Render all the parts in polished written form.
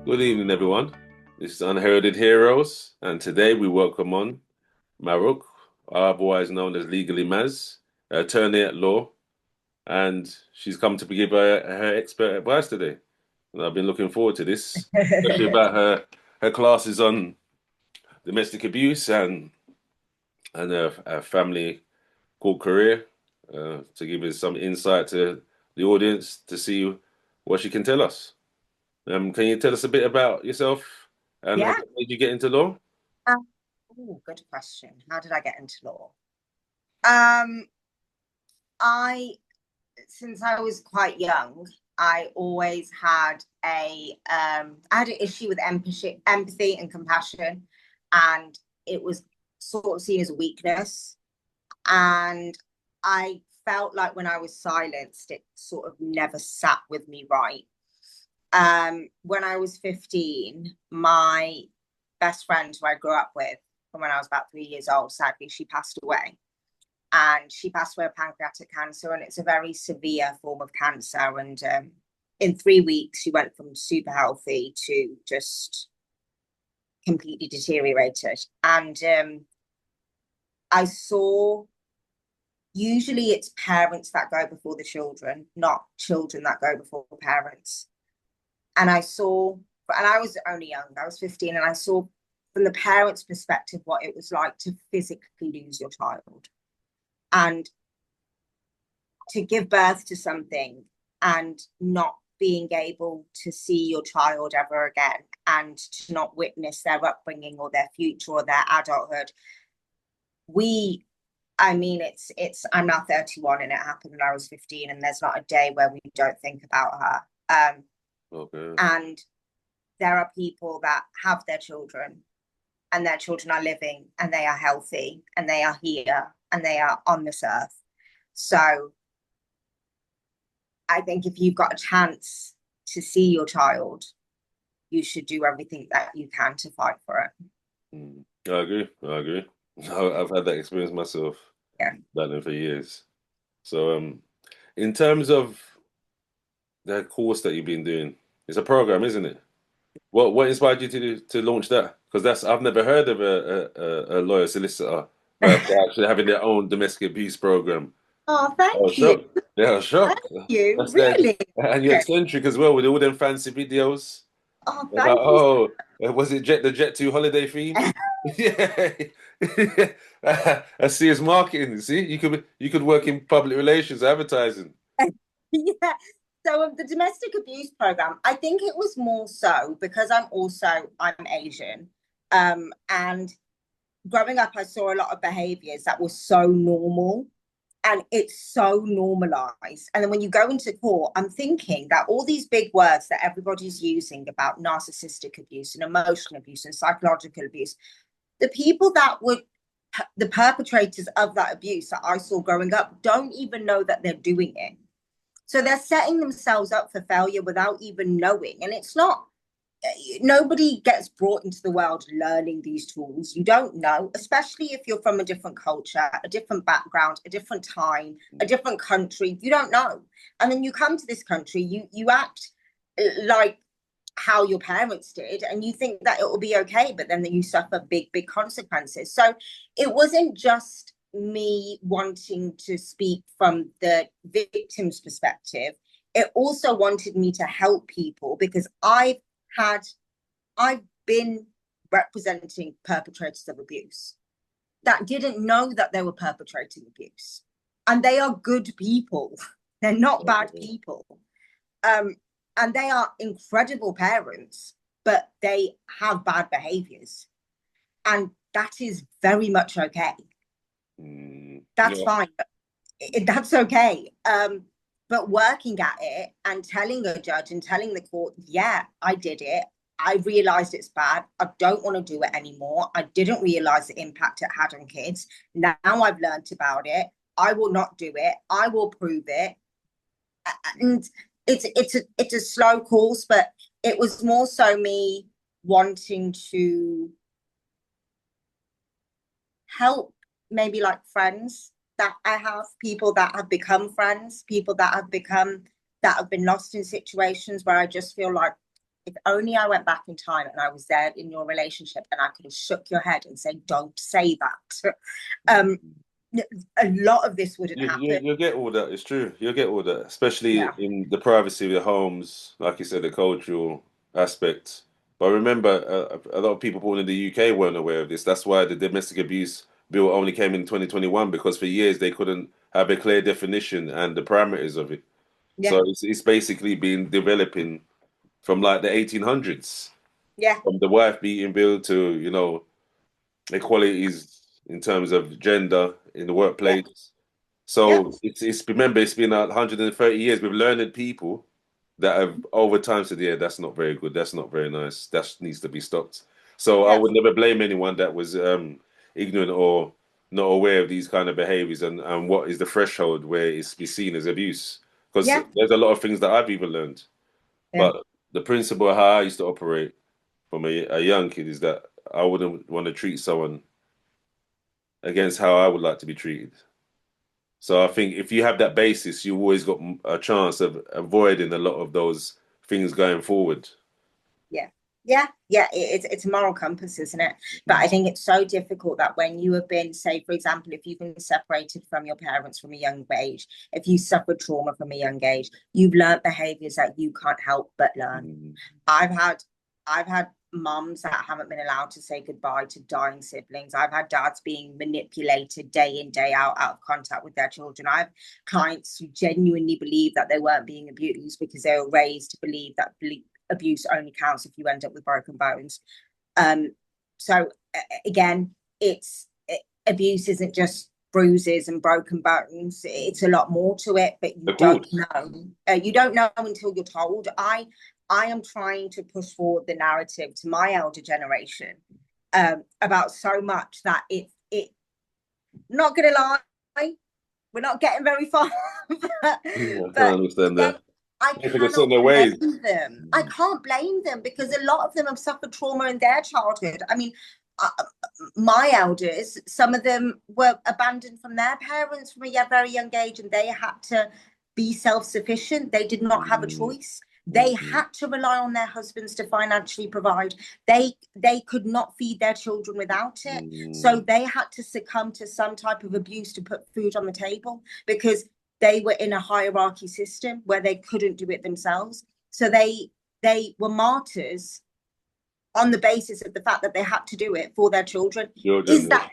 Good evening, everyone. This is Unheralded Heroes, and today we welcome on Marukh, otherwise known as Legally Maz, attorney at law, and she's come to give her expert advice today. And I've been looking forward to this, especially about her classes on domestic abuse and her family court career, to give us some insight to the audience to see what she can tell us. Can you tell us a bit about yourself and how Yeah. did you get into law? Good question. How did I get into law? Um, I, since I was quite young, I always had I had an issue with empathy and compassion, and it was sort of seen as a weakness. And I felt like when I was silenced, it sort of never sat with me right. When I was 15, my best friend who I grew up with from when I was about 3 years old, sadly, she passed away. And she passed away of pancreatic cancer, and it's a very severe form of cancer. And in 3 weeks, she went from super healthy to just completely deteriorated. And I saw usually it's parents that go before the children, not children that go before parents. And I was only young, I was 15, and I saw from the parents' perspective what it was like to physically lose your child and to give birth to something and not being able to see your child ever again and to not witness their upbringing or their future or their adulthood. We I mean, I'm now 31 and it happened when I was 15, and there's not a day where we don't think about her. Okay. And there are people that have their children and their children are living and they are healthy and they are here and they are on this earth. So I think if you've got a chance to see your child, you should do everything that you can to fight for it. I agree. I agree. I've had that experience myself, Yeah. done it for years. So, in terms of the course that you've been doing, it's a program, isn't it? What inspired you to launch that? Because that's I've never heard of a lawyer solicitor actually having their own domestic abuse program. Oh, I was thank you. shocked. Yeah, I was Thank shocked. you. That's that, Really? and you're eccentric as well with all them fancy videos. Oh, I was like, thank you. oh, was it the Jet 2 holiday theme? Yeah. I see his marketing. See, you could work in public relations, advertising. Yeah. So the domestic abuse program, I think it was more so because I'm Asian. And growing up, I saw a lot of behaviors that were so normal and it's so normalized. And then when you go into court, I'm thinking that all these big words that everybody's using about narcissistic abuse and emotional abuse and psychological abuse, the people that would the perpetrators of that abuse that I saw growing up don't even know that they're doing it. So they're setting themselves up for failure without even knowing. And it's not, nobody gets brought into the world learning these tools. You don't know, especially if you're from a different culture, a different background, a different time, a different country. You don't know. And then you come to this country, you act like how your parents did and you think that it will be okay, but then you suffer big consequences. So it wasn't just me wanting to speak from the victim's perspective, it also wanted me to help people because had I've been representing perpetrators of abuse that didn't know that they were perpetrating abuse, and they are good people. They're not bad people. um and they are incredible parents, but they have bad behaviors, and that is very much okay. That's Yeah. fine. That's okay. But working at it and telling a judge and telling the court, yeah, I did it. I realized it's bad. I don't want to do it anymore. I didn't realize the impact it had on kids. Now I've learned about it. I will not do it. I will prove it. And it's a slow course, but it was more so me wanting to help maybe like friends that I have, people that have become friends, people that have been lost in situations where I just feel like if only I went back in time and I was there in your relationship and I could have shook your head and said, don't say that. um, a lot of this wouldn't happen. You'll get all that. It's true. You'll get all that, especially Yeah, in the privacy of your homes, like you said, the cultural aspect. But remember, a lot of people born in the UK weren't aware of this. That's why the domestic abuse bill only came in 2021 because for years they couldn't have a clear definition and the parameters of it. yeah, So it's basically been developing from like the 1800s, yeah, from the wife beating bill to, equalities in terms of gender in the yeah, workplace. yeah, So it's remember it's been 130 years with learned people that have over time said, yeah, that's not very good, that's not very nice, that needs to be stopped. So I yeah, would never blame anyone that was ignorant or not aware of these kind of behaviors and what is the threshold where it's be seen as abuse. Because yeah, there's a lot of things that I've even learned, yeah, but the principle of how I used to operate from a young kid is that I wouldn't want to treat someone against how I would like to be treated. So I think if you have that basis, you always got a chance of avoiding a lot of those things going forward. yeah. Yeah, yeah, it's a moral compass, isn't it? But I think it's so difficult that when you have been, say, for example, if you've been separated from your parents from a young age, if you suffered trauma from a young age, you've learned behaviors that you can't help but learn. Mm. I've had I've had mums that haven't been allowed to say goodbye to dying siblings. I've had dads being manipulated day in, day out of contact with their children. I have clients who genuinely believe that they weren't being abused because they were raised to believe that abuse only counts if you end up with broken bones. So again, it's abuse isn't just bruises and broken bones. It's a lot more to it, but you Of don't course. know. You don't know until you're told. I am trying to push forward the narrative to my elder generation about so much that it. Not gonna lie, we're not getting very far. Yeah, I can But understand again, that. I They got set in cannot their ways. blame them. I can't blame them because a lot of them have suffered trauma in their childhood. I mean, uh, my elders, some of them were abandoned from their parents from a very young age, and they had to be self-sufficient. They did not have a Mm, choice. They mm, had to rely on their husbands to financially provide. They could not feed their children without it. So mm, they had to succumb to some type of abuse to put food on the table because they were in a hierarchy system where they couldn't do it themselves. So they were martyrs on the basis of the fact that they had to do it for their children. children Is that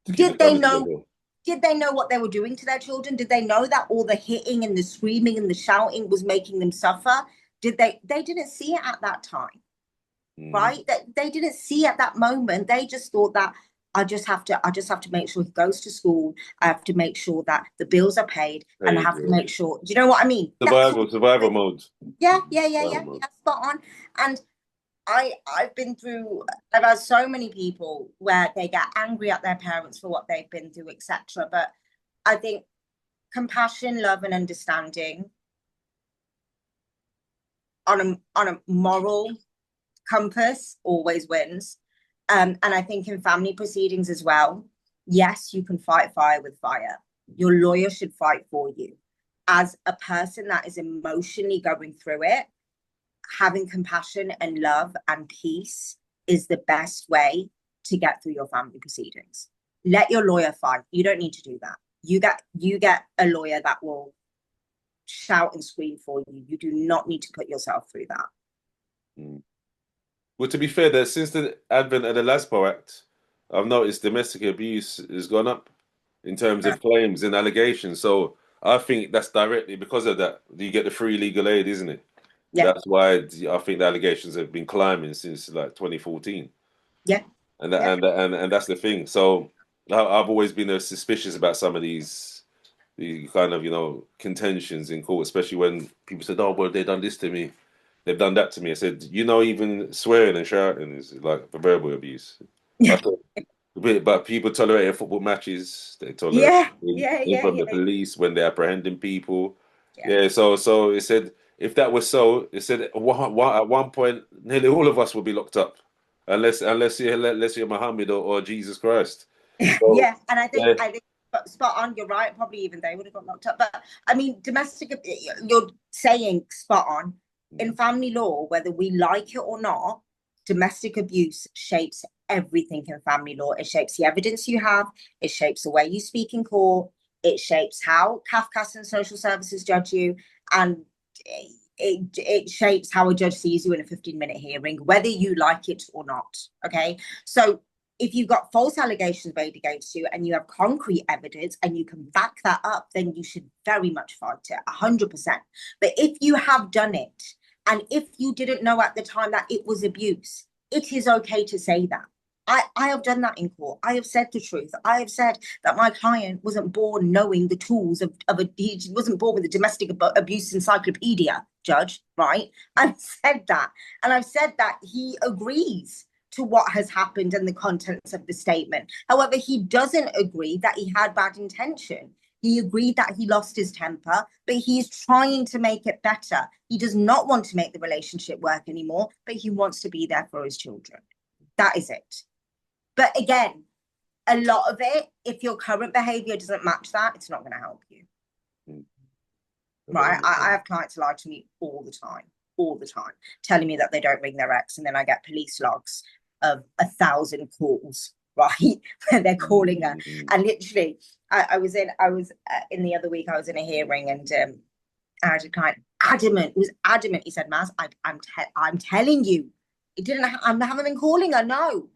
to keep the did they family know together. did they know what they were doing to their children? Did they know that all the hitting and the screaming and the shouting was making them suffer? They didn't see it at that time, Mm, right? They didn't see at that moment. They just thought that I just have to make sure he goes to school. I have to make sure that the bills are paid and I paid, have to make sure. Do you know what I mean? That's all. survival mode. Yeah, yeah, yeah, Survival yeah, mode. yeah, spot on. And I've been through. I've had so many people where they get angry at their parents for what they've been through, etc. But I think compassion, love, and understanding on a moral compass always wins. And I think in family proceedings as well, yes, you can fight fire with fire. Your lawyer should fight for you. As a person that is emotionally going through it, having compassion and love and peace is the best way to get through your family proceedings. Let your lawyer fight. You don't need to do that. You get a lawyer that will shout and scream for you. You do not need to put yourself through that. Mm. Well, to be fair, that since the advent of the LASPO Act, I've noticed domestic abuse has gone up in terms of claims and allegations. So I think that's directly because of that. You get the free legal aid, isn't it? Yeah, That's why I think the allegations have been climbing since like 2014, yeah, and that, yeah, and that's the thing. So I've always been suspicious about some of these kind of contentions in court, especially when people said, "Oh, well, they've done this to me, they've done that to me." I said, even swearing and shouting is like verbal abuse. I said, but people tolerate football matches. They tolerate yeah, yeah, in yeah, front of yeah, the police when they're apprehending people. yeah. Yeah, so it said if that was so, it said at one point nearly all of us would be locked up, unless you're Muhammad or Jesus Christ. So Yeah, and yeah, I think spot on. You're right. Probably even they would have got locked up. But I mean, you're saying spot on. In family law, whether we like it or not, domestic abuse shapes everything in family law. It shapes the evidence you have, it shapes the way you speak in court, it shapes how CAFCAS and social services judge you, and it shapes how a judge sees you in a 15-minute hearing, whether you like it or not. Okay. So if you've got false allegations made against you and you have concrete evidence and you can back that up, then you should very much fight it 100%. But if you have done it, and if you didn't know at the time that it was abuse, it is okay to say that. I have done that in court. I have said the truth. I have said that my client wasn't born knowing the tools he wasn't born with a domestic abuse encyclopedia, judge, right? I've said that. And I've said that he agrees to what has happened and the contents of the statement. However, he doesn't agree that he had bad intention. He agreed that he lost his temper, but he's trying to make it better. He does not want to make the relationship work anymore, but he wants to be there for his children. That is it. But again, a lot of it, if your current behavior doesn't match that, it's not going to help you. Right? I have clients who lie to me all the time, telling me that they don't ring their ex, and then I get police logs of 1,000 calls, right, where they're calling her. And literally, I was in the other week, I was in a hearing, and I had a client adamant. He was adamant. He said, "Maz, I'm telling you, I haven't been calling her. No."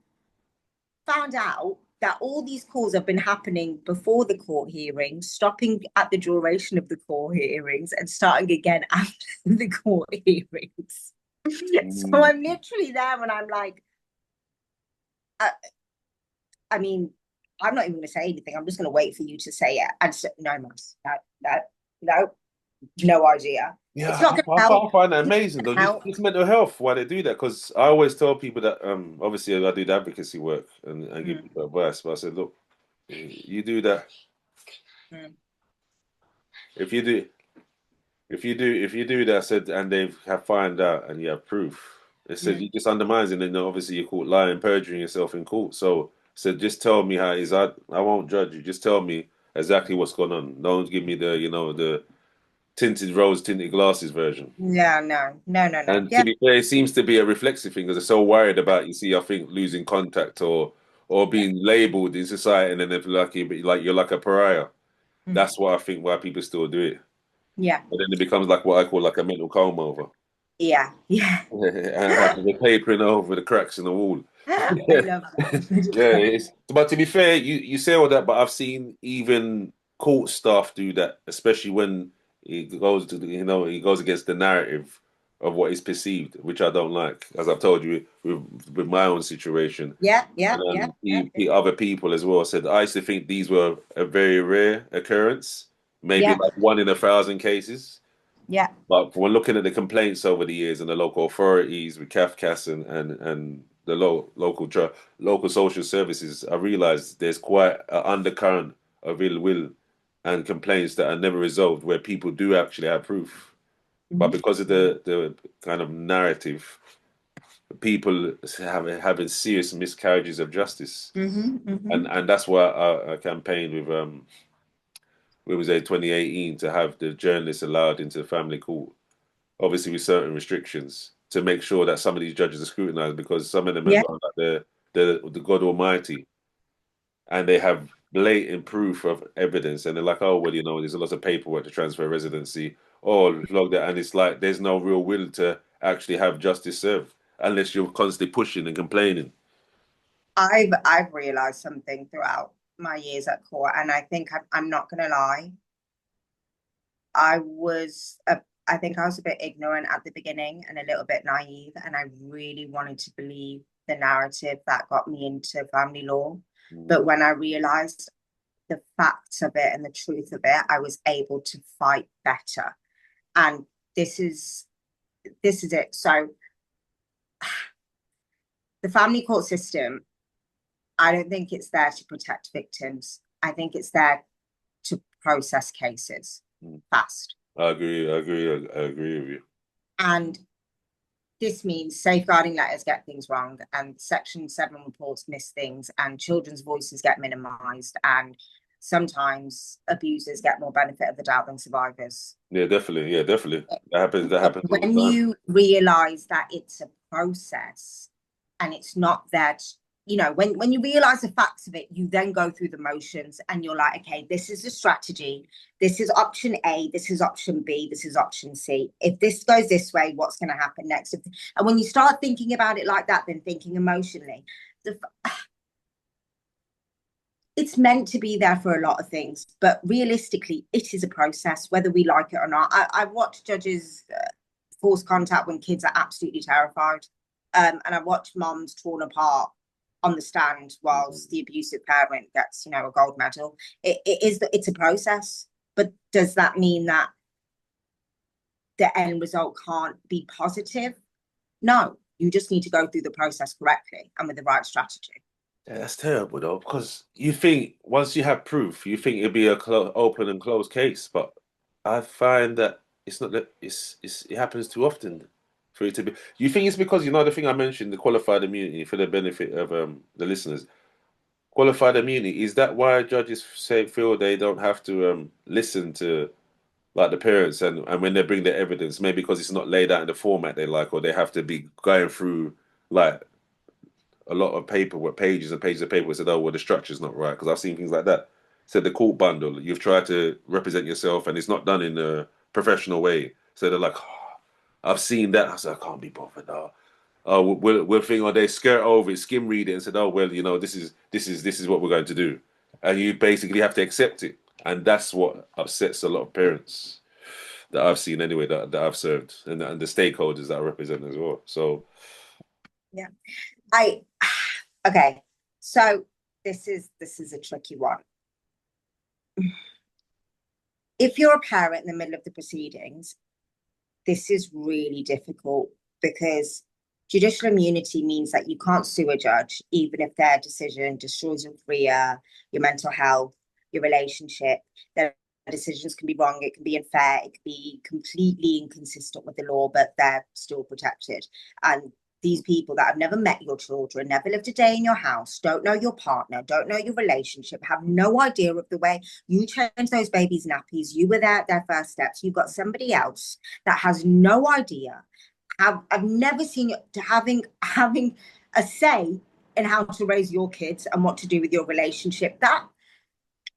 Found out that all these calls have been happening before the court hearings, stopping at the duration of the court hearings, and starting again after the court hearings. So I'm literally there, and I'm like, I mean, I'm not even going to say anything. I'm just going to wait for you to say it. And so, no, Maz, no idea. Yeah, It's not going to help. I find that amazing though. It's mental health why they do that, because I always tell people that obviously I do the advocacy work and give people advice, but I said, look, you do that. If you do that, I said, and they have found out and you have proof, it said you just undermines it, and then obviously you're caught lying, perjuring yourself in court. So I said, just tell me how it is. I won't judge you. Just tell me exactly what's going on. Don't give me the tinted rose tinted glasses version. No. And Yeah. to be fair, it seems to be a reflexive thing because they're so worried about, you see, I think losing contact or being labeled in society, and then they feel like you're like a pariah. That's why I think why people still do it. Yeah. And then it becomes like what I call like a mental comb over. Yeah. And the papering over the cracks in the wall. I love Yeah, that. but to be fair, you say all that, but I've seen even court staff do that, especially when he goes against the narrative of what is perceived, which I don't like, as I've told you with my own situation. Yeah. And other people as well said I used to think these were a very rare occurrence, maybe like 1 in 1,000 cases. Yeah. But when looking at the complaints over the years and the local authorities with CAFCAS and the local social services, I realized there's quite an undercurrent of ill will and complaints that are never resolved, where people do actually have proof. But because of the kind of narrative, people having serious miscarriages of justice. And that's why I campaigned with it was 2018 to have the journalists allowed into the family court, obviously with certain restrictions, to make sure that some of these judges are scrutinized, because some of them have got like the God Almighty, and they have blatant proof of evidence, and they're like, oh well, there's a lot of paperwork to transfer residency, or log that, and it's like there's no real will to actually have justice served unless you're constantly pushing and complaining. I've realized something throughout my years at court, and I think I'm not gonna lie. I think I was a bit ignorant at the beginning and a little bit naive, and I really wanted to believe the narrative that got me into family law. But when I realized the facts of it and the truth of it, I was able to fight better. And this is it. So the family court system, I don't think it's there to protect victims. I think it's there to process cases fast. I agree with you. And this means safeguarding letters get things wrong, and Section 7 reports miss things, and children's voices get minimized, and sometimes abusers get more benefit of the doubt than survivors. Yeah, definitely. Yeah, definitely. That But happens all when the time. you realize that it's a process and it's not that, when you realize the facts of it, you then go through the motions and you're like, okay, this is the strategy. This is option A. This is option B. This is option C. If this goes this way, what's going to happen next? And when you start thinking about it like that, then thinking emotionally, the, it's meant to be there for a lot of things, but realistically, it is a process, whether we like it or not. I watch judges force contact when kids are absolutely terrified. And I watch moms torn apart on the stand whilst the abusive parent gets, a gold medal. It's a process, but does that mean that the end result can't be positive? No, you just need to go through the process correctly and with the right strategy. Yeah, that's terrible though, because you think once you have proof, you think it'd be a open and closed case, but I find that it's not that it happens too often for it to be. You think it's because the thing I mentioned, the qualified immunity for the benefit of the listeners. Qualified immunity, is that why judges feel they don't have to listen to like the parents and when they bring their evidence, maybe because it's not laid out in the format they like, or they have to be going through like a lot of paperwork, pages and pages of paper, said, oh, well, the structure's not right. Because I've seen things like that. Said the court bundle, you've tried to represent yourself and it's not done in a professional way. So they're like, oh, I've seen that. I said, I can't be bothered. Oh, we'll think, or they skirt over it, skim read it and said, oh, well, this is what we're going to do. And you basically have to accept it. And that's what upsets a lot of parents that I've seen anyway, that I've served, and the stakeholders that I represent as well. So, Yeah. I okay. So this is a tricky one. If you're a parent in the middle of the proceedings, this is really difficult because judicial immunity means that you can't sue a judge, even if their decision destroys your career, your mental health, your relationship. Their decisions can be wrong, it can be unfair, it can be completely inconsistent with the law, but they're still protected. And these people that have never met your children, never lived a day in your house, don't know your partner, don't know your relationship, have no idea of the way you change those babies' nappies, you were there at their first steps, you've got somebody else that has no idea. I've never seen it having a say in how to raise your kids and what to do with your relationship. That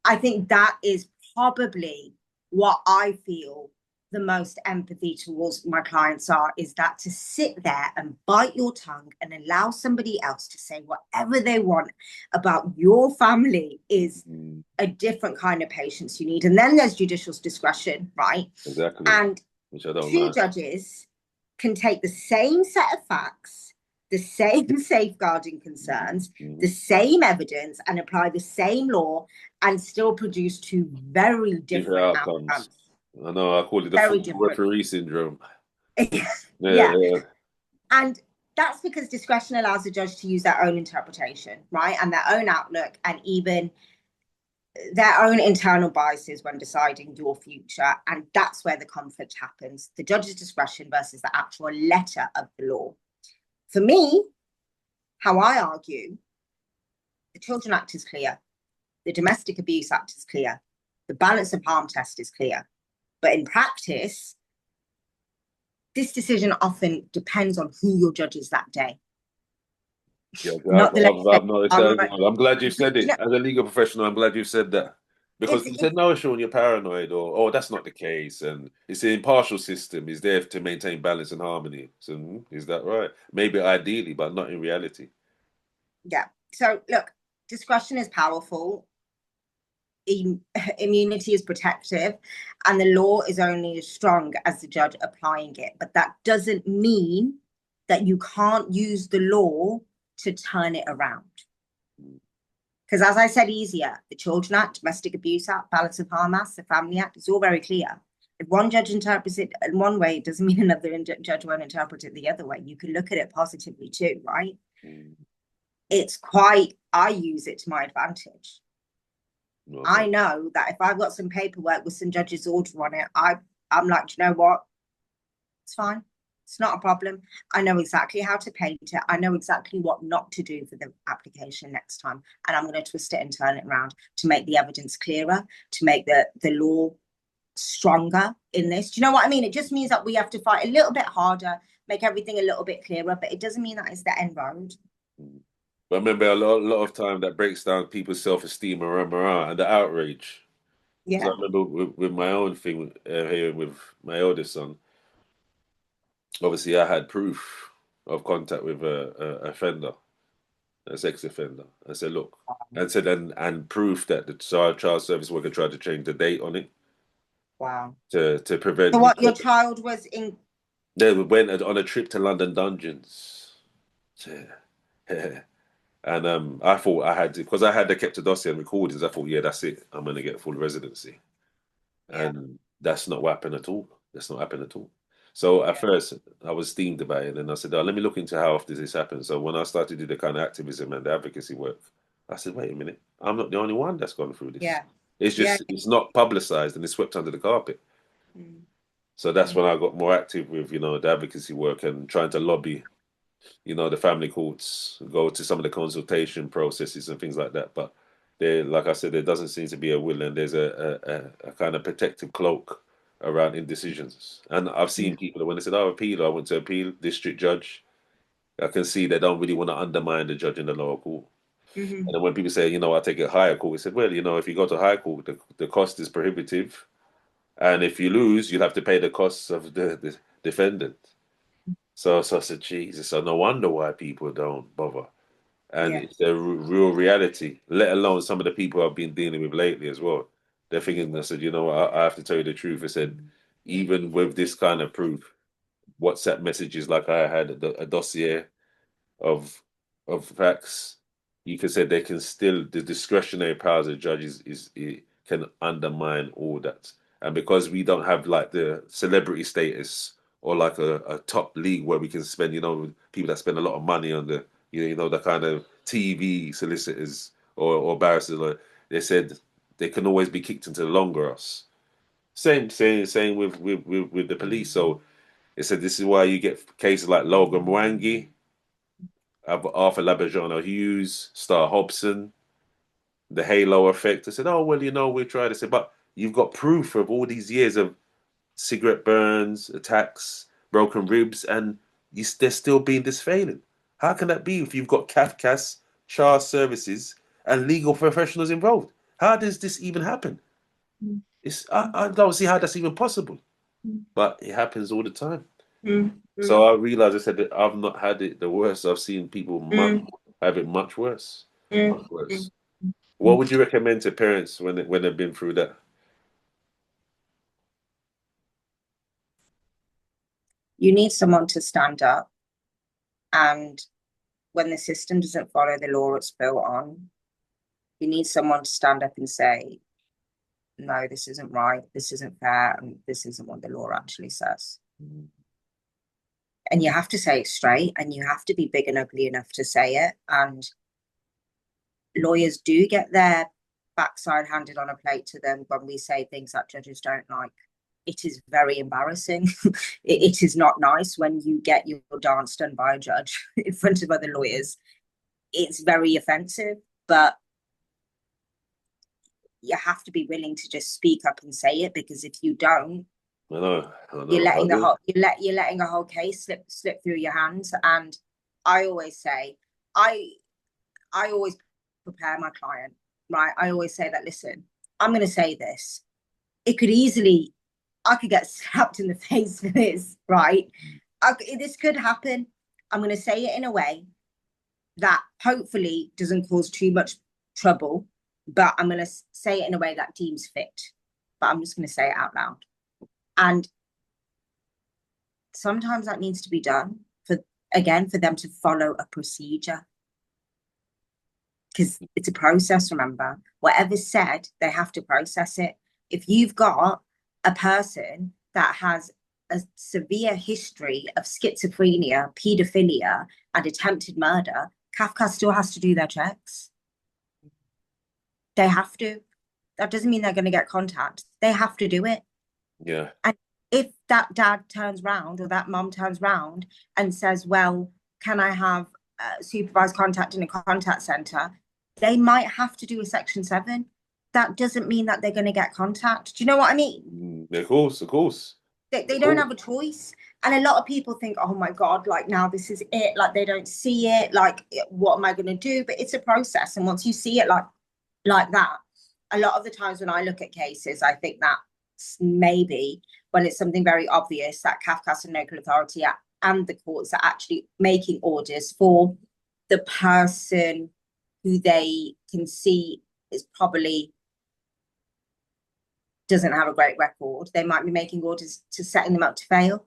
I think that is probably what I feel the most empathy towards my clients is that to sit there and bite your tongue and allow somebody else to say whatever they want about your family is a different kind of patience you need. And then there's judicial discretion, right? exactly, And which I don't two like. judges can take the same set of facts, the same safeguarding concerns, the same evidence, and apply the same law and still produce two very Different different outcomes. outcomes. I know. I call it the Very football different. referee syndrome. Yeah. Yeah, And that's because discretion allows the judge to use their own interpretation, right? And their own outlook and even their own internal biases when deciding your future. And that's where the conflict happens, the judge's discretion versus the actual letter of the law. For me, how I argue, the Children Act is clear. The Domestic Abuse Act is clear. The balance of harm test is clear. But in practice, this decision often depends on who your judge is that day. yeah. Not the I've legislature. noticed that as well. I'm glad you've said it. No, As a legal professional, I'm glad you've said that. Because you it's said, no, Sean, you're paranoid, or, oh, that's not the case. And it's an impartial system. It's there to maintain balance and harmony. So, is that right? Maybe ideally, but not in reality. yeah. So look, discretion is powerful. Immunity is protective, and the law is only as strong as the judge applying it. But that doesn't mean that you can't use the law to turn it around. Because as I said easier, the Children Act, Domestic Abuse Act, Balance of Harm Act, the Family Act, it's all very clear. If one judge interprets it in one way, it doesn't mean another judge won't interpret it the other way. You can look at it positively too, right? It's quite, I use it to my advantage. Okay. I know that if I've got some paperwork with some judge's order on it, I'm like, you know what? It's fine. It's not a problem. I know exactly how to paint it. I know exactly what not to do for the application next time. And I'm going to twist it and turn it around to make the evidence clearer, to make the law stronger in this. Do you know what I mean? It just means that we have to fight a little bit harder, make everything a little bit clearer, but it doesn't mean that it's the end road. But I remember a lot of time that breaks down people's self-esteem and morale and the outrage. Because I Yeah. remember with my own thing here with my eldest son, obviously I had proof of contact with a offender, a sex offender. I said, look, and said and proof that the child service worker tried to change the date on it Wow. to prevent So me. what, your child was in? They went on a trip to London dungeons. Yeah. And I thought I had to, because I had the kept a dossier and recordings. I thought, yeah, that's it. I'm going to get full residency. Yeah. And that's not what happened at all. That's not happened at all. So at Yeah. first I was steamed about it, and I said, "Oh, let me look into how often this happens." So when I started to do the kind of activism and the advocacy work, I said, "Wait a minute, I'm not the only one that's gone through this. Yeah. It's Yeah. just it's not publicized and it's swept under the carpet." Mm. So that's Mm. when I got more active with the advocacy work and trying to lobby the family courts, go to some of the consultation processes and things like that. But there, like I said, there doesn't seem to be a will, and there's a kind of protective cloak around indecisions. And I've seen people that when they said, "Oh, appeal," I went to appeal, district judge. I can see they don't really want to undermine the judge in the lower court. And Mm-hmm. then when people say, I take it higher court, we said, well, if you go to higher court, the cost is prohibitive. And if you lose, you'll have to pay the costs of the defendant. So I said, Jesus, so no wonder why people don't bother. And Yeah. it's the real reality, let alone some of the people I've been dealing with lately as well. They're thinking, I said, I have to tell you the truth. I said, even with this kind of proof, WhatsApp messages like I had a dossier of facts, you can say they can still the discretionary powers of judges is it can undermine all that. And because we don't have like the celebrity status or like a top league where we can spend, people that spend a lot of money on the kind of TV solicitors or barristers, they said they can always be kicked into the long grass. Same with the police. So they said this is why you get cases like Logan Mwangi, Arthur Labajano Hughes, Star Hobson, the halo effect. I said, oh, well, we're trying to say, but you've got proof of all these years of cigarette burns, attacks, broken ribs, and they're still being disfailing. How can that be if you've got Kafkas, child services, and legal professionals involved? How does this even happen? I don't see how that's even possible, but it happens all the time. So Mm-hmm. I realized I said that I've not had it the worst. I've seen people have it much worse. Much worse. What would you recommend to parents when they've been through that? You need someone to stand up, and when the system doesn't follow the law it's built on, you need someone to stand up and say, no, this isn't right, this isn't fair, and this isn't what the law actually says. And you have to say it straight, and you have to be big and ugly enough to say it. And lawyers do get their backside handed on a plate to them when we say things that judges don't like. It is very embarrassing. It is not nice when you get your dance done by a judge in front of other lawyers. It's very offensive, but you have to be willing to just speak up and say it, because if you don't, I you're know, I letting the do. whole you're letting a whole case slip through your hands. And I always say, I always prepare my client, right? I always say that, listen, I'm going to say this. It could easily, I could get slapped in the face for this, right? This could happen. I'm going to say it in a way that hopefully doesn't cause too much trouble, but I'm going to say it in a way that deems fit. But I'm just going to say it out loud. And sometimes that needs to be done for them to follow a procedure, because it's a process. Remember, whatever's said, they have to process it. If you've got a person that has a severe history of schizophrenia, paedophilia, and attempted murder, Kafka still has to do their checks. They have to. That doesn't mean they're going to get contact. They have to do it. Yeah. And if that dad turns round or that mom turns round and says, well, can I have supervised contact in a contact centre, they might have to do a Section 7. That doesn't mean that they're going to get contact. Do you know what I mean? Of course, of course, They of don't course. have a choice. And a lot of people think, oh my God, like now this is it. Like they don't see it. Like, what am I going to do? But it's a process. And once you see it like that, a lot of the times when I look at cases, I think that maybe when it's something very obvious that Kafkas and local authority and the courts are actually making orders for the person who they can see is probably doesn't have a great record. They might be making orders to setting them up to fail.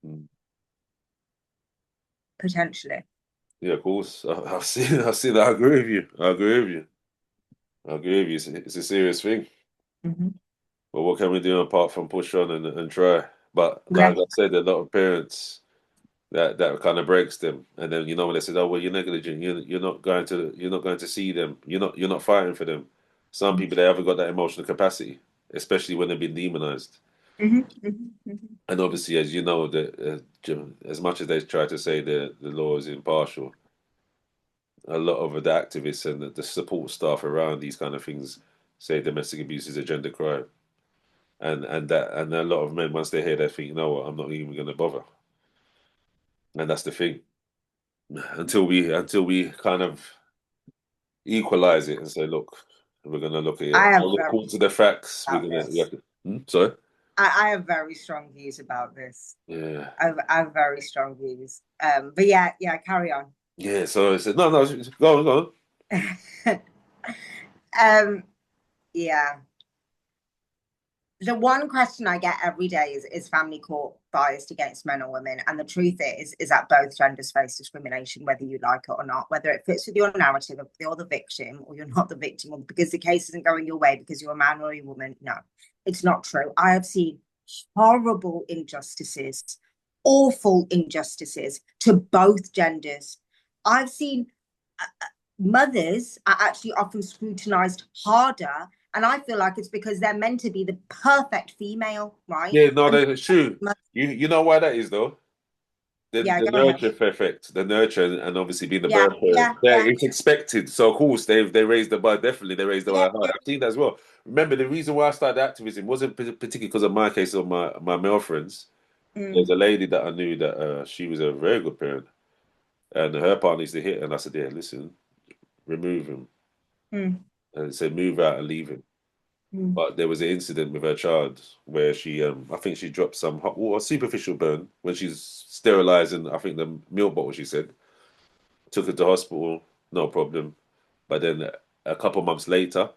Mm. Potentially. Yeah, of course. I've seen. I've seen that. I agree with you. I agree with you. I agree with you. It's a serious thing. Mm-hmm. But what can we do apart from push on and try? But Yeah. like I said, a lot of parents that kind of breaks them. And then when they said, "Oh well, you're negligent. You're not going to see them. You're not fighting for them." Some people they haven't got that emotional capacity, especially when they've been demonized. Mm-hmm. Mm-hmm. Mm-hmm. And obviously, as you know, as much as they try to say the law is impartial, a lot of the activists and the support staff around these kind of things say domestic abuse is a gender crime. And a lot of men, once they hear that, think, you know what, I'm not even going to bother. And that's the thing. Until we kind of equalize it and say, look, we're going to look at it. I have We'll very look to the facts. We're about going to. We this. have to. Sorry. I have very strong views about this. Yeah. I have very strong views. But yeah, carry on. Yeah. So I said, no, no, go on, go on. um, yeah. The one question I get every day is family court biased against men or women? And the truth is that both genders face discrimination, whether you like it or not, whether it fits with your narrative of you're the victim or you're not the victim, or because the case isn't going your way because you're a man or a woman. No, it's not true. I have seen horrible injustices, awful injustices to both genders. I've seen mothers are actually often scrutinized harder, and I feel like it's because they're meant to be the perfect female, right? Yeah, no, And that's true. You know why that is though? yeah, The go ahead. nurture effect, the nurture, and obviously being the Yeah, birth parent, yeah, yeah, it's expected. So of course they raised the bar. Definitely they raised the yeah, bar high. yeah. I've seen that as well. Remember the reason why I started activism wasn't particularly because of my case or my male friends. There's Mm, a lady that I knew that she was a very good parent, and her partner used to hit, and I said, "Yeah, listen, remove him," mm, and said, "Move out and leave him." mm. But there was an incident with her child where I think she dropped some hot water, superficial burn when she's sterilizing. I think the milk bottle. She said. Took her to hospital, no problem. But then a couple months later,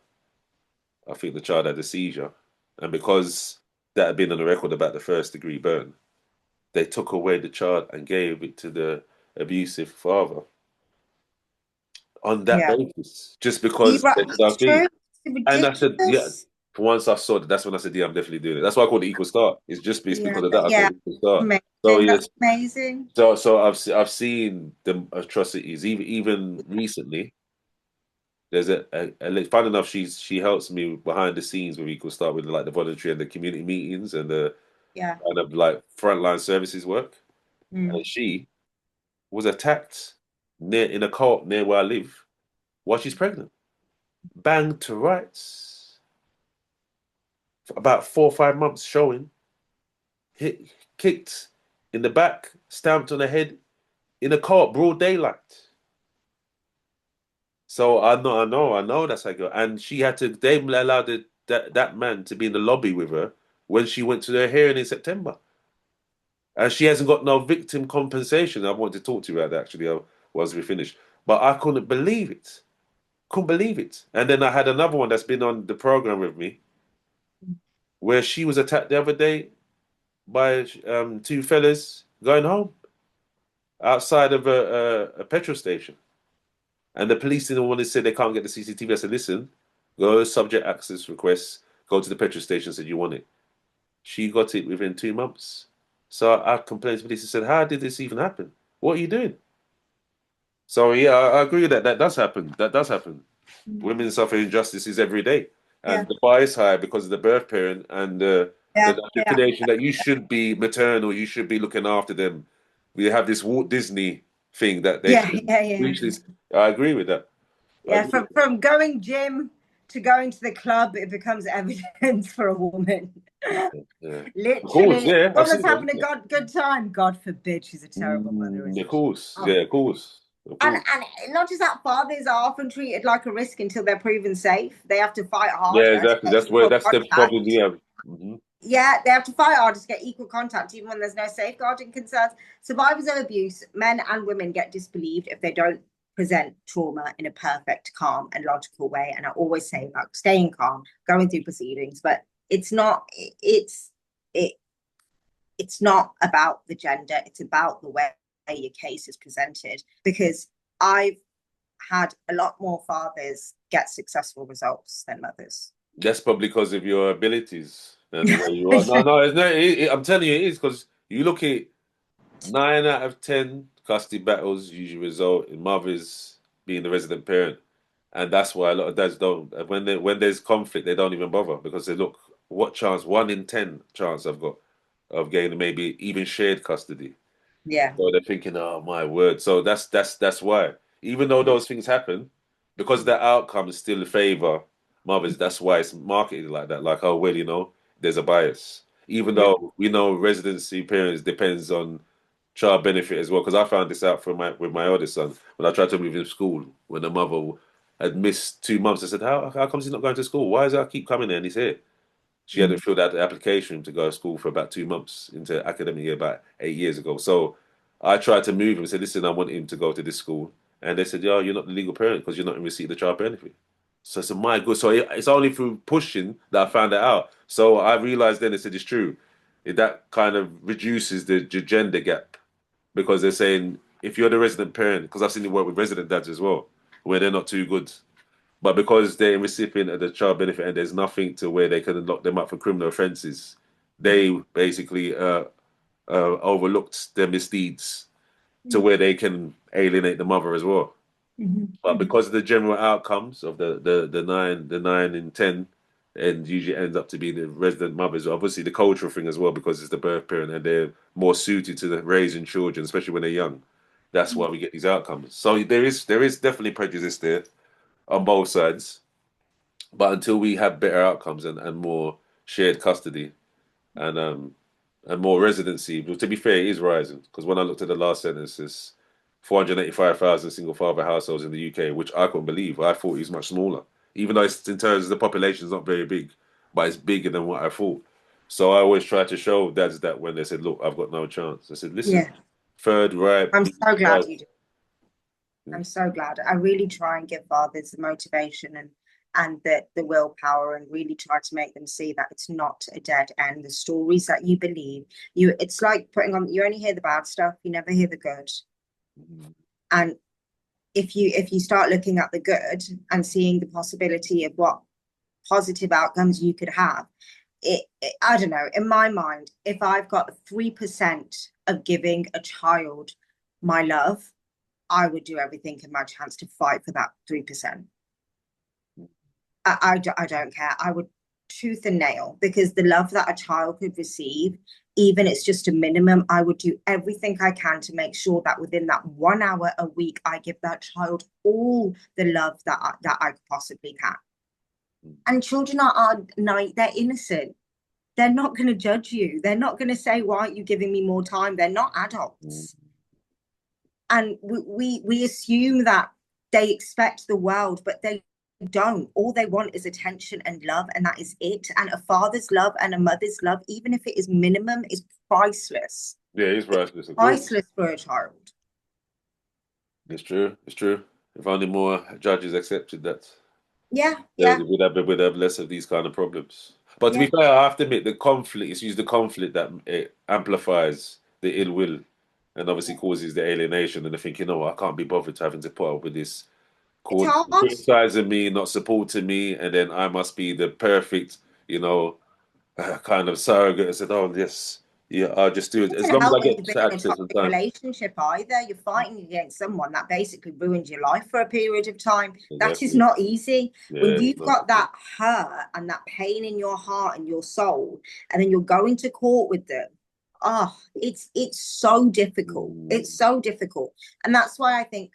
I think the child had a seizure. And because that had been on the record about the first degree burn, they took away the child and gave it to the abusive father on that Yeah. basis, just You because right, that's our it's thing. true. It's And I said, yeah, ridiculous. for once I saw that, that's when I said, yeah, I'm definitely doing it. That's why I call it equal start. It's Yeah, because of that I call yeah. it equal start. So Amazing. yes, That's amazing. I've seen the atrocities even recently. There's fun enough. She helps me behind the scenes where we could start with like the voluntary and the community meetings and the Yeah. kind of like frontline services work. And Mm. she was attacked near in a co-op near where I live while she's pregnant, banged to rights for about 4 or 5 months, showing hit, kicked in the back, stamped on the head in a co-op, broad daylight. So I know that's how go. And she had to. They allowed that man to be in the lobby with her when she went to their hearing in September, and she hasn't got no victim compensation. I wanted to talk to you about that actually once we finish, but I couldn't believe it. Couldn't believe it. And then I had another one that's been on the program with me, where she was attacked the other day by two fellas going home outside of a petrol station. And the police didn't want to say they can't get the CCTV. I said, listen, go subject access requests, go to the petrol station, said you want it. She got it within 2 months. So I complained to the police and said, how did this even happen? What are you doing? So yeah, I agree with that. That does happen. That does happen. Mm. Women suffer injustices every day. Yeah. And the bar is high because of the birth parent and Yeah, the yeah, indoctrination that you should be maternal, you should be looking after them. We have this Walt Disney thing that they yeah, should yeah, yeah. reach this. I agree with that. I Yeah, agree with from going gym to going to the club, it becomes evidence for a woman. that. Yeah. Of course, Literally, yeah, I've woman's seen having a them. good time. God forbid she's a terrible mother, Of isn't she? course, Oh. yeah, of course, of And course. not just that, fathers are often treated like a risk until they're proven safe. They have to fight Yeah, harder to exactly. get equal That's the problem contact. you have. Hmm. Yeah, they have to fight harder to get equal contact, even when there's no safeguarding concerns. Survivors of abuse, men and women, get disbelieved if they don't present trauma in a perfect, calm, and logical way. And I always say about staying calm, going through proceedings, but it's not. It it's not about the gender. It's about the way your case is presented. Because I've had a lot more fathers get successful results than mothers. That's probably because of your abilities and the way you are. No, no, it's not, I'm telling you, it is because you look at 9 out of 10 custody battles usually result in mothers being the resident parent, and that's why a lot of dads don't. When there's conflict, they don't even bother because they look, what chance? 1 in 10 chance I've got of getting maybe even shared custody. Yeah. So they're thinking, oh my word. So that's why. Even though those things happen, because the outcome is still in favor mothers, that's why it's marketed like that. Like, oh well, there's a bias. Even Yeah. though we know residency parents depends on child benefit as well. Because I found this out with my oldest son when I tried to move him to school when the mother had missed 2 months. I said, how comes he's not going to school? Why does I keep coming there? And he's here. She hadn't filled out the application to go to school for about 2 months into academic year about 8 years ago. So I tried to move him and said, listen, I want him to go to this school. And they said, yeah, you're not the legal parent because you're not in receipt of the child benefit. So I said, my good. So it's only through pushing that I found that out. So I realized then, I said, it's true. That kind of reduces the gender gap because they're saying, if you're the resident parent, because I've seen it work with resident dads as well, where they're not too good. But because they're a recipient of the child benefit and there's nothing to where they can lock them up for criminal offences, they basically overlooked their misdeeds to where they can alienate the mother as well. But because of the general outcomes of the 9 in 10, and usually ends up to be the resident mothers, obviously the cultural thing as well, because it's the birth parent and they're more suited to the raising children, especially when they're young. That's why we get these outcomes. So there is definitely prejudice there on both sides. But until we have better outcomes and more shared custody and more residency, but to be fair, it is rising because when I looked at the last sentence, it's 485,000 single father households in the UK, which I couldn't believe. I thought it was much smaller, even though it's in terms of the population is not very big, but it's bigger than what I thought. So I always try to show dads that when they said, "Look, I've got no chance," I said, "Listen, Yeah. third right." I'm so glad you do. I'm so glad. I really try and give fathers the motivation and the willpower and really try to make them see that it's not a dead end. The stories that you believe, it's like putting on, you only hear the bad stuff, you never hear the good. And if you start looking at the good and seeing the possibility of what positive outcomes you could have, I don't know, in my mind, if I've got 3% of giving a child my love, I would do everything in my chance to fight for that 3%. I don't care. I would tooth and nail because the love that a child could receive, even it's just a minimum, I would do everything I can to make sure that within that 1 hour a week, I give that child all the love that I possibly can. And children are they're innocent. They're not going to judge you. They're not going to say, why aren't you giving me more time? They're not adults. And we assume that they expect the world, but they don't. All they want is attention and love, and that is it. And a father's love and a mother's love, even if it is minimum, is priceless. Yeah, it's It's priceless, of course. priceless for a child. It's true. It's true. If only more judges accepted that, Yeah, yeah, we'd have less of these kind of problems. But to be yeah. fair, I have to admit the conflict. It's used the conflict that it amplifies the ill will, and obviously causes the alienation. And they think, I can't be bothered to having to put up with this, It's hard. criticizing me, not supporting me, and then I must be the perfect, kind of surrogate. I said, "Oh yes, Yeah, I'll just do it It as doesn't long as I help when get you've been in a access and toxic time. relationship either. You're fighting against someone that basically ruined your life for a period of time. That is Exactly. not easy. When Yeah, you've not got that hurt and that pain in your heart and your soul, and then you're going to court with them, oh, it's so difficult. It's so difficult. And that's why I think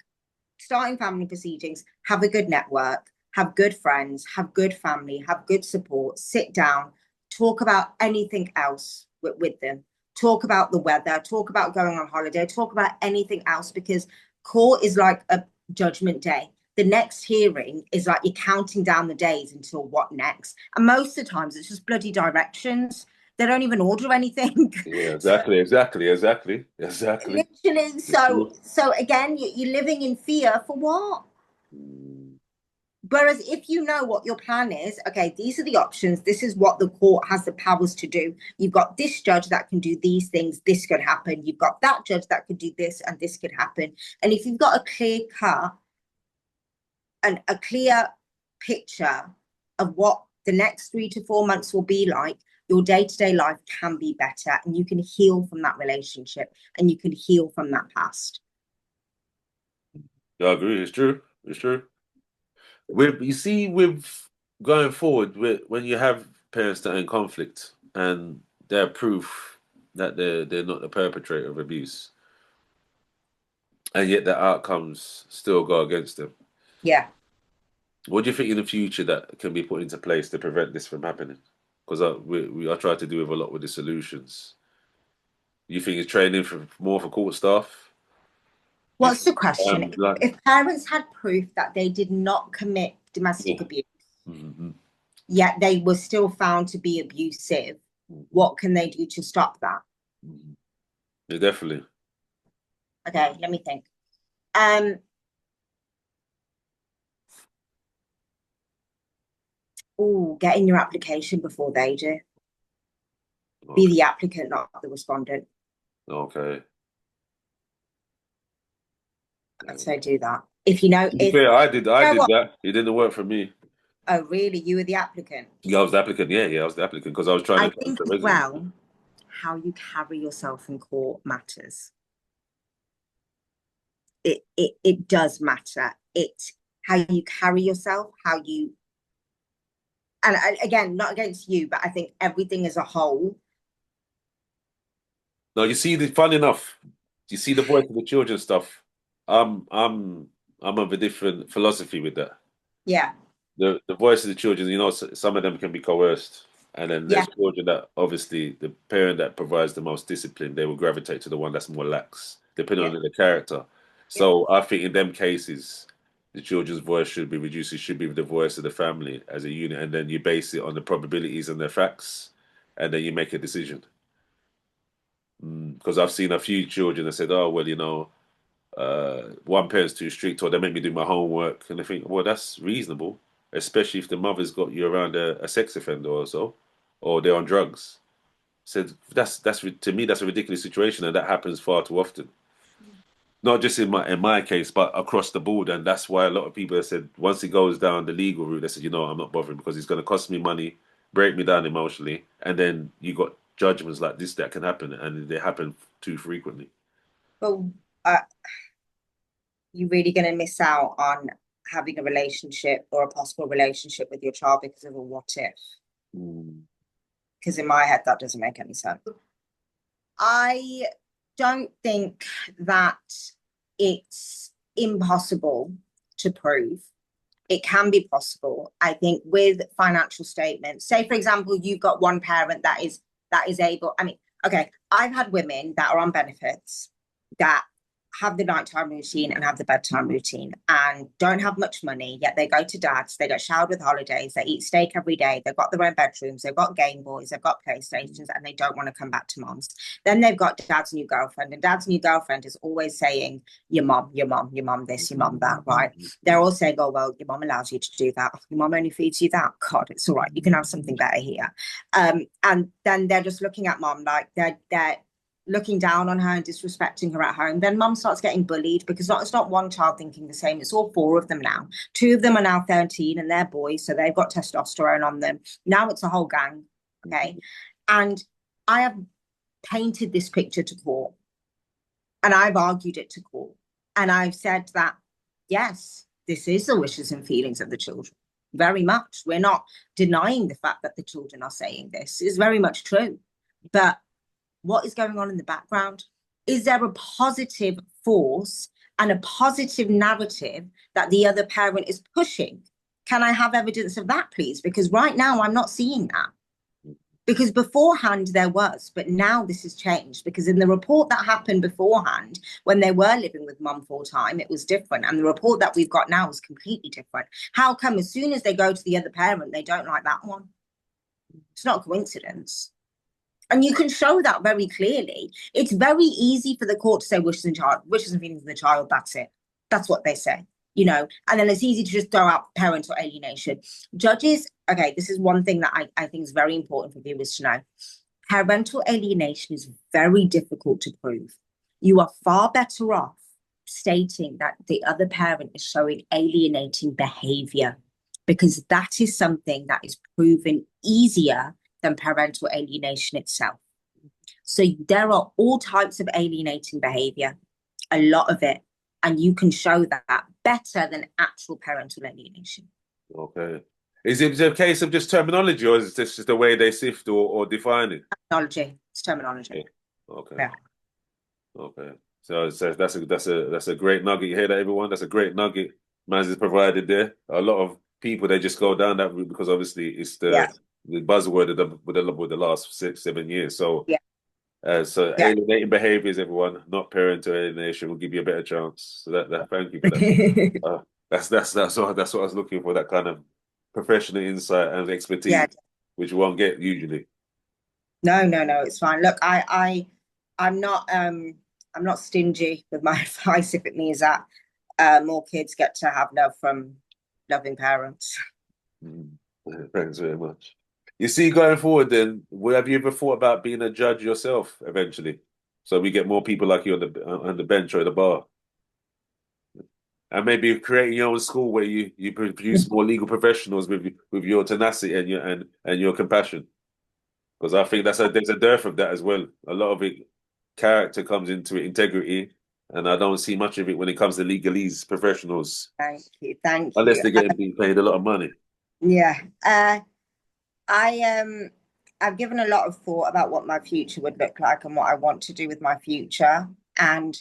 starting family proceedings, have a good network, have good friends, have good family, have good support, sit down, talk about anything else with them. Talk about the weather, talk about going on holiday, talk about anything else, because court is like a judgment day. The next hearing is like you're counting down the days until what next. And most of the times it's just bloody directions. They don't even order anything. Yeah, So exactly. literally, It's so true. so again, you're living in fear for what? Mm, Whereas if you know what your plan is, okay, these are the options. This is what the court has the powers to do. You've got this judge that can do these things. This could happen. You've got that judge that could do this, and this could happen. And if you've got a clear cut and a clear picture of what the next 3 to 4 months will be like, your day-to-day life can be better, and you can heal from that relationship, and you can heal from that past. I agree. It's true. It's true. With you see, with going forward, when you have parents that are in conflict and they're proof that they're not the perpetrator of abuse, and yet the outcomes still go against them. Yeah. What do you think in the future that can be put into place to prevent this from happening? Because I try to do with a lot with the solutions. You think it's training for more for court staff? You What's the think, question? If, like, if parents had proof that they did not commit domestic yeah. abuse, Mhm, yet they were still found to be abusive, mhm, what can they do to stop that? mhm. Yeah, definitely. Okay, let me think. Um, oh, get in your application before they do. Be Okay. the applicant, not the respondent. Okay. I'd Yeah. say do that. If you know, To be if fair, I you know did what? that. It didn't work for me. Oh, really? You were the applicant. Yeah, I was the applicant. Yeah, I was the applicant because I was trying to I get think into as residency. well, how you carry yourself in court matters. It does matter. It's how you carry yourself, how you, and again, not against you, but I think everything as a whole. No, you see, fun enough, you see the voice of the children stuff. I'm I'm I'm of a different philosophy with that. Yeah, The voice of the children, some of them can be coerced, and then yeah, there's children that obviously the parent that provides the most discipline, they will gravitate to the one that's more lax, depending yeah, on the character. yeah. So I think in them cases, the children's voice should be reduced. It should be the voice of the family as a unit, and then you base it on the probabilities and the facts, and then you make a decision. Because I've seen a few children that said, "Oh, well, one parent's too strict, or they make me do my homework," and I think, well, that's reasonable, especially if the mother's got you around a sex offender or so, or they're on drugs. Said that's to me that's a ridiculous situation, and that happens far too often. Not just in my case, but across the board, and that's why a lot of people have said once it goes down the legal route, they said, I'm not bothering because it's going to cost me money, break me down emotionally, and then you got judgments like this that can happen, and they happen too frequently. Well, you're really going to miss out on having a relationship or a possible relationship with your child because of a what if. Mm. Because in my head, that doesn't make any sense. I don't think that it's impossible to prove. It can be possible. I think with financial statements, say for example, you've got one parent that is able. I mean, okay, I've had women that are on benefits that have the nighttime routine and have the bedtime routine and don't have much money, yet they go to dad's, they get showered with holidays, they eat steak every day, they've got their own bedrooms, they've got Game Boys, they've got PlayStations, and they don't want to come back to mom's. Then they've got dad's new girlfriend, and dad's new girlfriend is always saying, your mom, your mom, your mom this, your mom that, right? They're all saying, oh, well, your mom allows you to do that. Your mom only feeds you that. God, it's all right. You can have something better here. And then they're just looking at mom like they're looking down on her and disrespecting her at home. Then mum starts getting bullied because it's not one child thinking the same. It's all four of them now. Two of them are now 13 and they're boys, so they've got testosterone on them. Now it's a whole gang. Okay. And I have painted this picture to court, and I've argued it to court, and I've said that, yes, this is the wishes and feelings of the children. Very much. We're not denying the fact that the children are saying this. It's very much true. But what is going on in the background? Is there a positive force and a positive narrative that the other parent is pushing? Can I have evidence of that, please? Because right now I'm not seeing that. Because beforehand there was, but now this has changed. Because in the report that happened beforehand, when they were living with mum full time, it was different. And the report that we've got now is completely different. How come as soon as they go to the other parent, they don't like that one? It's not a coincidence. And you can show that very clearly. It's very easy for the court to say wishes and feelings of the child. That's it. That's what they say, you know, and then it's easy to just throw out parental alienation. Judges, okay, this is one thing that I think is very important for viewers to know. Parental alienation is very difficult to prove. You are far better off stating that the other parent is showing alienating behavior, because that is something that is proven easier than parental alienation itself. So there are all types of alienating behavior, a lot of it, and you can show that better than actual parental alienation. Okay. Is it a case of just terminology, or is this just the way they sift or define it? Terminology. It's terminology. Okay. Yeah. Okay. So that's a great nugget. You hear that, everyone? That's a great nugget Maz has provided there. A lot of people, they just go down that route because obviously it's the buzzword with the last 6-7 years. So alienating behaviors, everyone, not parental alienation, will give you a better chance. So that thank you for that. That's what I was looking for, that kind of professional insight and expertise, which you won't get usually. No, it's fine. Look, I'm not stingy with my advice if it means that more kids get to have love from loving parents. Thanks very much. You see, going forward, then, have you ever thought about being a judge yourself eventually, so we get more people like you on the bench or the bar, and maybe creating your own school where you produce more legal professionals with your tenacity and your compassion? Because I think there's a dearth of that as well. A lot of it, character comes into it, integrity, and I don't see much of it when it comes to legalese professionals. Thank you. Unless they're getting paid a lot of money. Yeah. I've given a lot of thought about what my future would look like and what I want to do with my future. And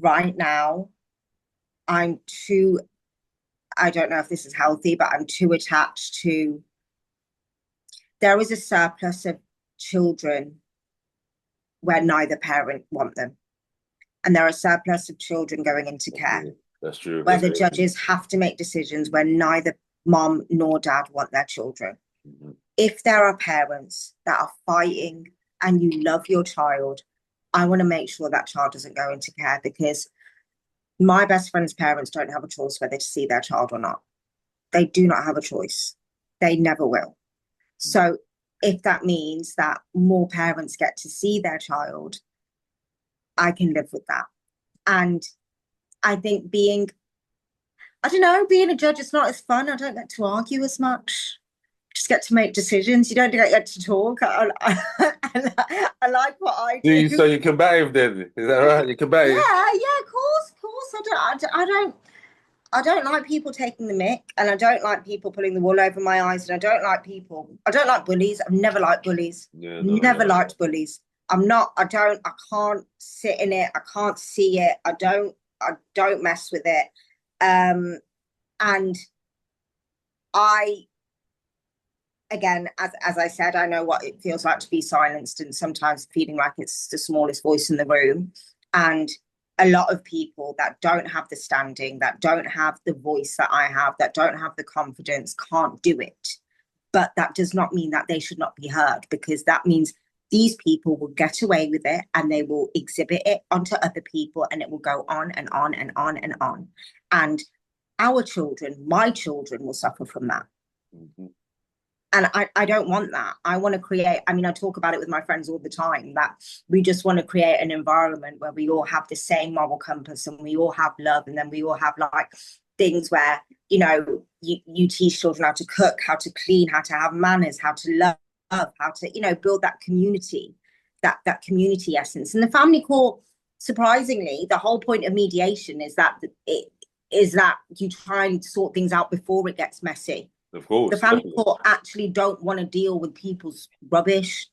right now, I don't know if this is healthy, but I'm too attached to, there is a surplus of children where neither parent want them. And there are a surplus of children going into care. That's true. Where the judges have to make decisions where neither mom nor dad want their children. Mm-hmm. If there are parents that are fighting and you love your child, I want to make sure that child doesn't go into care, because my best friend's parents don't have a choice whether to see their child or not. They do not have a choice. They never will. So if that means that more parents get to see their child, I can live with that. And I think being a judge is not as fun. I don't get to argue as much. Just get to make decisions. You don't get to talk. I like what I do. So you're combative then? Is that right? You're combative? Yeah, of course. I don't like people taking the mick, and I don't like people pulling the wool over my eyes, and I don't like bullies. I've never liked bullies. Never liked bullies. I can't sit in it. I can't see it. I don't mess with it. And again, as I said, I know what it feels like to be silenced and sometimes feeling like it's the smallest voice in the room. And a lot of people that don't have the standing, that don't have the voice that I have, that don't have the confidence, can't do it. But that does not mean that they should not be heard, because that means these people will get away with it and they will exhibit it onto other people, and it will go on and on and on and on. And our children, my children, will suffer from that. Mm-hmm. And I don't want that. I want to create, I talk about it with my friends all the time, that we just want to create an environment where we all have the same moral compass and we all have love, and then we all have like things where, you teach children how to cook, how to clean, how to have manners, how to love, how to, build that community. that community essence. And the family court, surprisingly, the whole point of mediation is that you try and sort things out before it gets messy. Of The course, family definitely. court actually don't want to deal with people's rubbish.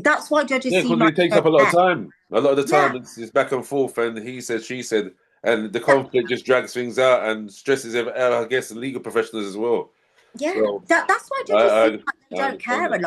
That's why judges Yeah, seem because like it takes they up a don't lot of care. time. A lot of the time, Yeah, it's back and forth, and he said, she said, and the that, conflict just drags things out and stresses, I guess, the legal professionals as well. yeah. So That's why I, judges seem I, like they I don't understand care. that. A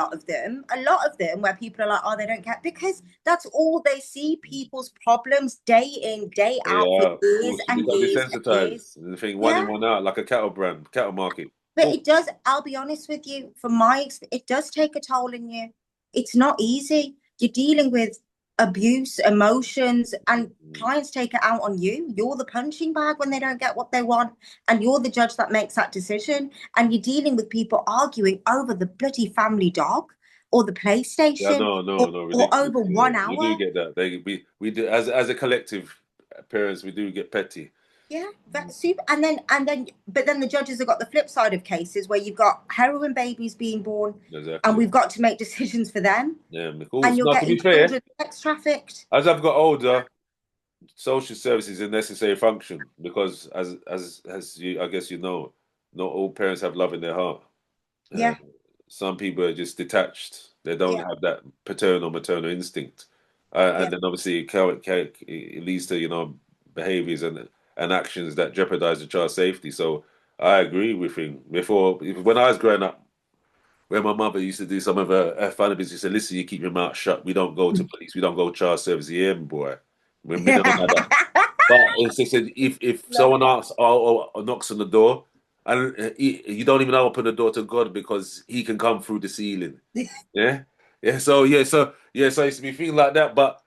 lot of them, where people are like, oh, they don't care, because that's all they see, people's problems day in, day out for Yeah, of years course, you and become years and years. desensitized. And the thing, one in, Yeah. one out, like a cattle brand, cattle market. But Oh, it does, I'll be honest with you, from my experience, it does take a toll in you. It's not easy. You're dealing with abuse, emotions, and clients take it out on you. You're the punching bag when they don't get what they want, and you're the judge that makes that decision. And you're dealing with people arguing over the bloody family dog or the yeah, PlayStation no, or ridiculous. over Yeah, one we do hour. get that. We do as a collective, parents, we do get petty. Yeah, that's super. But then the judges have got the flip side of cases where you've got heroin babies being born, and Exactly. we've got to make decisions for them, Yeah, of and course. you're Now, to be getting fair, children sex trafficked. as I've got older, social services is a necessary function because, as you, I guess you know, not all parents have love in their heart. Uh, Yeah, some people are just detached. They don't yeah, have that paternal maternal instinct, yeah, and then obviously it leads to behaviors and actions that jeopardize the child's safety. So I agree with him. When I was growing up, when my mother used to do some of her funny business, she said, "Listen, you keep your mouth shut. We don't go to police. We don't go to child service here, boy. We don't have that." But it's just said if love someone it. asks or knocks on the door, and you don't even open the door to God because He can come through the ceiling. Yeah, yeah. So I used to be feeling like that. But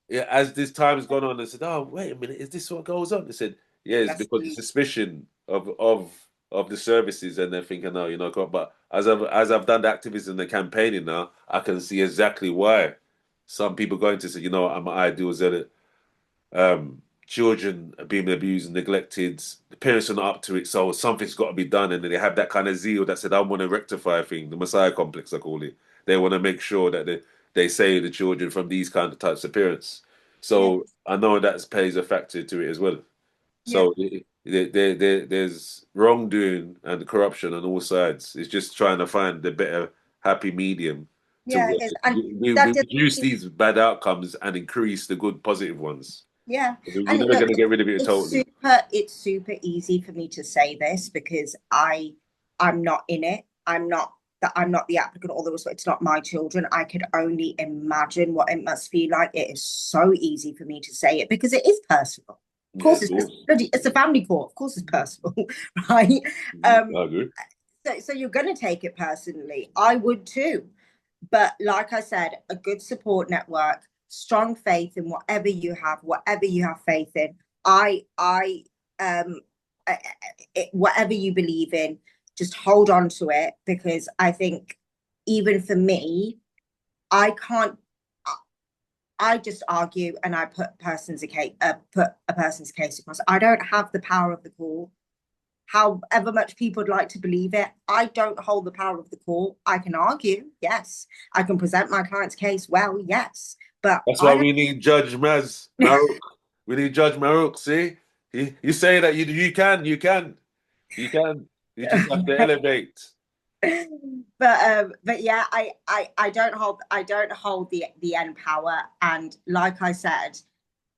yeah, as this time has gone on, I said, "Oh, wait a minute, is this what goes on?" They said, "Yeah, it's That's because the deep. suspicion of the services, and they're thinking, no, But as I've done the activism and the campaigning now, I can see exactly why some people going to say, I'm an ideal zealot. Children are being abused and neglected. The parents are not up to it, so something's got to be done. And then they have that kind of zeal that said, "I want to rectify things." The Messiah complex, I call it. They want to make sure that they save the children from these kind of types of parents. Yeah, So I know that plays a factor to it as well. yeah, So there's wrongdoing and corruption on all sides. It's just trying to find the better happy medium to yeah. It is, and we that doesn't reduce mean, these bad outcomes and increase the good positive ones. yeah. We're And never look, going to get rid of it it's totally. super easy for me to say this because I'm not in it. I'm not the applicant, all the rest. It's not my children. I could only imagine what it must feel like. It is so easy for me to say it because it is personal. Of Yeah, course, of course. it's a family court. Of course, it's personal, right? I agree. So you're going to take it personally. I would too. But like I said, a good support network, strong faith in whatever you have faith in. Um, whatever you believe in, just hold on to it because I think even for me, I can't. I just argue and I put a person's case across. I don't have the power of the court however much people would like to believe it. I don't hold the power of the court. I can argue, yes. I can present my client's case well, yes. But That's why I we need Judge don't. Marukh. We need Judge Marukh. See, you say that you can. You just have to elevate. But yeah, I don't hold the end power. And like I said,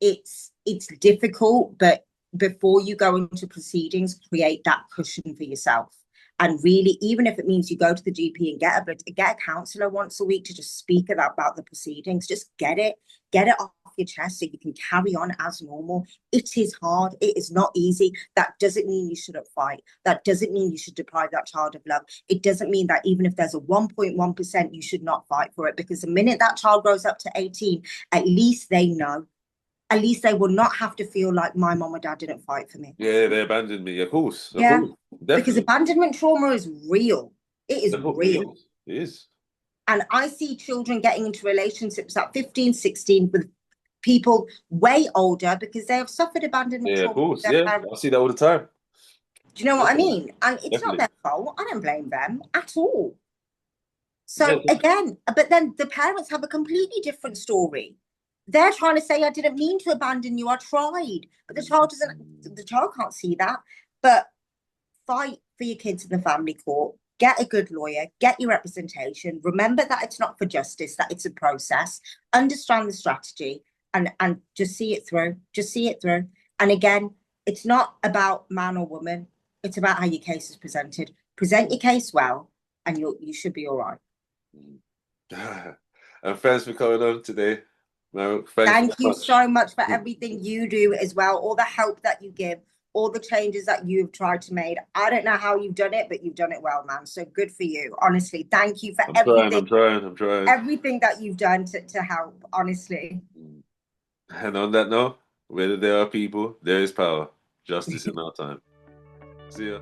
it's difficult, but before you go into proceedings, create that cushion for yourself. And really, even if it means you go to the GP and get a counsellor once a week to just speak about the proceedings, just get it off your chest so you can carry on as normal. It is hard. It is not easy. That doesn't mean you shouldn't fight. That doesn't mean you should deprive that child of love. It doesn't mean that even if there's a 1.1%, you should not fight for it. Because the minute that child grows up to 18, at least they know, at least they will not have to feel like my mom or dad didn't fight for me. Yeah, they abandoned me. Of Yeah. course, Because definitely. abandonment trauma is real. It is It real. is. It is. And I see children getting into relationships at 15, 16 with people way older because they have suffered abandonment Yeah, of trauma with course. their Yeah, parents. I see that all the time. Do you know what I Definitely, mean? And it's not definitely. their fault. I don't blame them at all. So again, but then the parents have a completely different story. They're trying to say, I didn't mean to abandon you, I tried. But the child can't see that. But fight for your kids in the family court, get a good lawyer, get your representation. Remember that it's not for justice, that it's a process. Understand the strategy and just see it through. Just see it through. And again, it's not about man or woman. It's about how your case is presented. Present your case well, and you should be all right. And thanks for coming on today, Marukh. Thanks Thank you very much. so much for everything you do as well, all the help that you give, all the changes that you've tried to make. I don't know how you've done it, but you've done it well, man. So good for you. Honestly, thank you for everything. I'm trying. Everything that you've done to help, honestly. And on that note, where there are people, there is power. Justice in our time. See ya.